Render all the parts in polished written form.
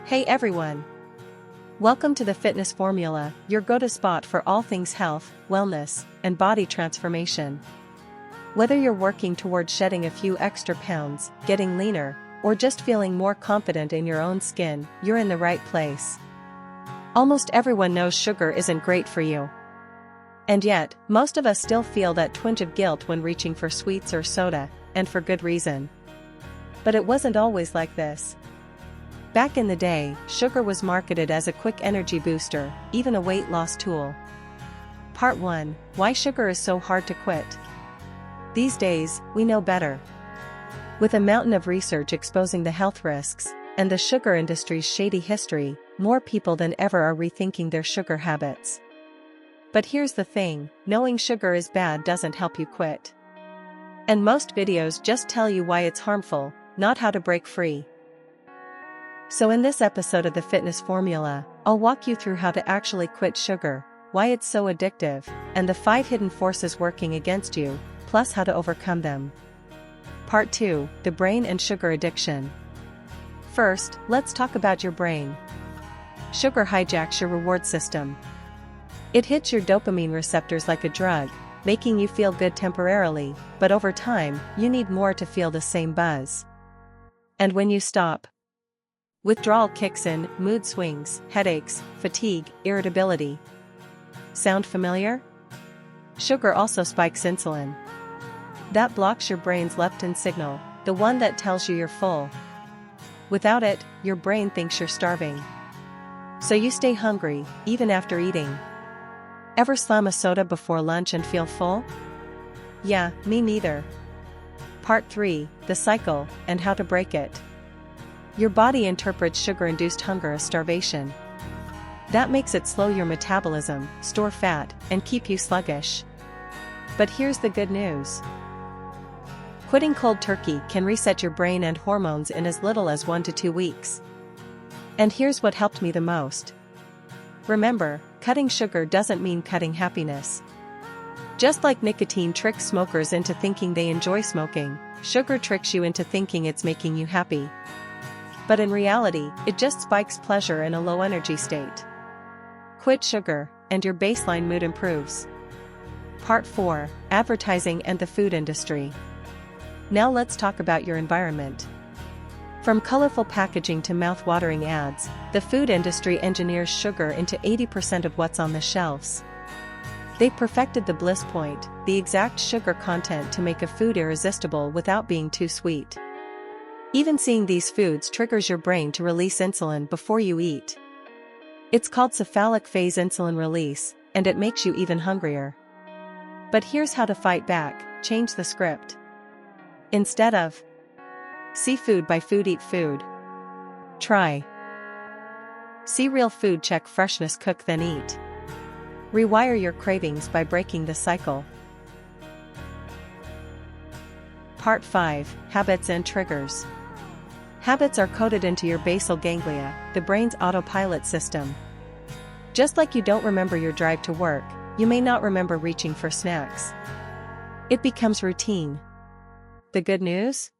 Hey everyone! Welcome to the Fitness Formula, your go-to spot for all things health, wellness, and body transformation. Whether you're working toward shedding a few extra pounds, getting leaner, or just feeling more confident in your own skin, you're in the right place. Almost everyone knows sugar isn't great for you. And yet, most of us still feel that twinge of guilt when reaching for sweets or soda, and for good reason. But it wasn't always like this. Back in the day, sugar was marketed as a quick energy booster, even a weight loss tool. Part 1: Why sugar is so hard to quit. These days, we know better. With a mountain of research exposing the health risks, and the sugar industry's shady history, more people than ever are rethinking their sugar habits. But here's the thing, knowing sugar is bad doesn't help you quit. And most videos just tell you why it's harmful, not how to break free. So in this episode of the Fitness Formula, I'll walk you through how to actually quit sugar, why it's so addictive, and the 5 hidden forces working against you, plus how to overcome them. Part 2: The brain and sugar addiction. First, let's talk about your brain. Sugar hijacks your reward system. It hits your dopamine receptors like a drug, making you feel good temporarily, but over time, you need more to feel the same buzz. And when you stop, withdrawal kicks in, mood swings, headaches, fatigue, irritability. Sound familiar? Sugar also spikes insulin. That blocks your brain's leptin signal, the one that tells you you're full. Without it, your brain thinks you're starving. So you stay hungry, even after eating. Ever slam a soda before lunch and feel full? Yeah, me neither. Part 3: The cycle, and how to break it. Your body interprets sugar-induced hunger as starvation. That makes it slow your metabolism, store fat, and keep you sluggish. But here's the good news. Quitting cold turkey can reset your brain and hormones in as little as 1 to 2 weeks. And here's what helped me the most. Remember, cutting sugar doesn't mean cutting happiness. Just like nicotine tricks smokers into thinking they enjoy smoking, sugar tricks you into thinking it's making you happy. But in reality, it just spikes pleasure in a low-energy state. Quit sugar, and your baseline mood improves. Part 4: Advertising and the food industry. Now let's talk about your environment. From colorful packaging to mouth-watering ads, the food industry engineers sugar into 80% of what's on the shelves. They perfected the bliss point, the exact sugar content to make a food irresistible without being too sweet. Even seeing these foods triggers your brain to release insulin before you eat. It's called cephalic phase insulin release, and it makes you even hungrier. But here's how to fight back: change the script. Instead of see food, buy food, eat food, try see real food, check freshness, cook then eat. Rewire your cravings by breaking the cycle. Part 5: Habits and triggers. Habits are coded into your basal ganglia, the brain's autopilot system. Just like you don't remember your drive to work, you may not remember reaching for snacks. It becomes routine. The good news?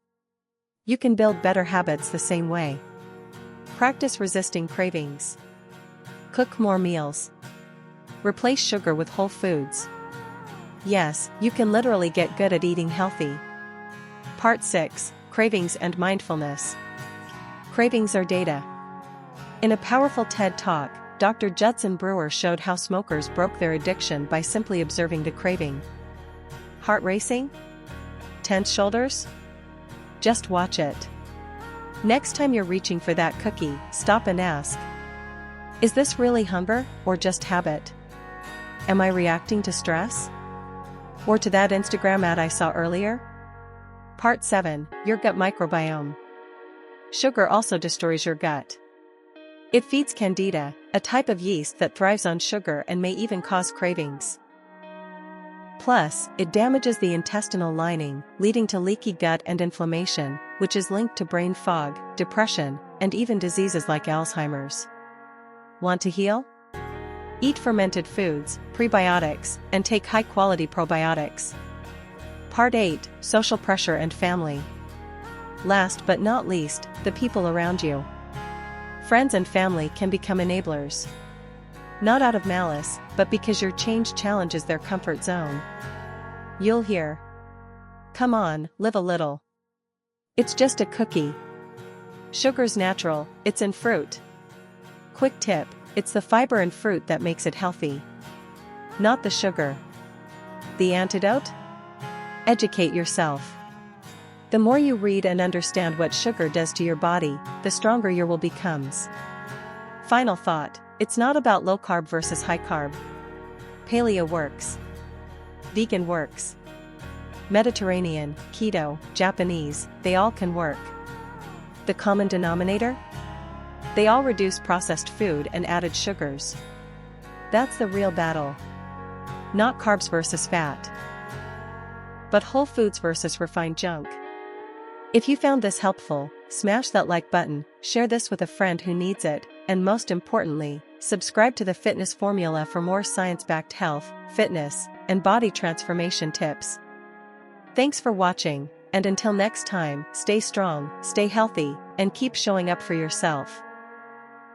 You can build better habits the same way. Practice resisting cravings. Cook more meals. Replace sugar with whole foods. Yes, you can literally get good at eating healthy. Part 6: Cravings and mindfulness. Cravings are data. In a powerful TED Talk, Dr. Judson Brewer showed how smokers broke their addiction by simply observing the craving. Heart racing? Tense shoulders? Just watch it. Next time you're reaching for that cookie, stop and ask, is this really hunger, or just habit? Am I reacting to stress? Or to that Instagram ad I saw earlier? Part 7: Your gut microbiome. Sugar also destroys your gut. It feeds candida, a type of yeast that thrives on sugar and may even cause cravings. Plus, it damages the intestinal lining, leading to leaky gut and inflammation, which is linked to brain fog, depression, and even diseases like Alzheimer's. Want to heal? Eat fermented foods, prebiotics, and take high-quality probiotics. Part 8: Social pressure and family. Last but not least, the people around you. Friends and family can become enablers. Not out of malice, but because your change challenges their comfort zone. You'll hear, "Come on, live a little. It's just a cookie. Sugar's natural, it's in fruit." Quick tip, it's the fiber in fruit that makes it healthy, not the sugar. The antidote? Educate yourself. The more you read and understand what sugar does to your body, the stronger your will becomes. Final thought, it's not about low carb versus high carb. Paleo works. Vegan works. Mediterranean, keto, Japanese, they all can work. The common denominator? They all reduce processed food and added sugars. That's the real battle. Not carbs versus fat, but whole foods versus refined junk. If you found this helpful, smash that like button, share this with a friend who needs it, and most importantly, subscribe to the Fitness Formula for more science-backed health, fitness, and body transformation tips. Thanks for watching, and until next time, stay strong, stay healthy, and keep showing up for yourself.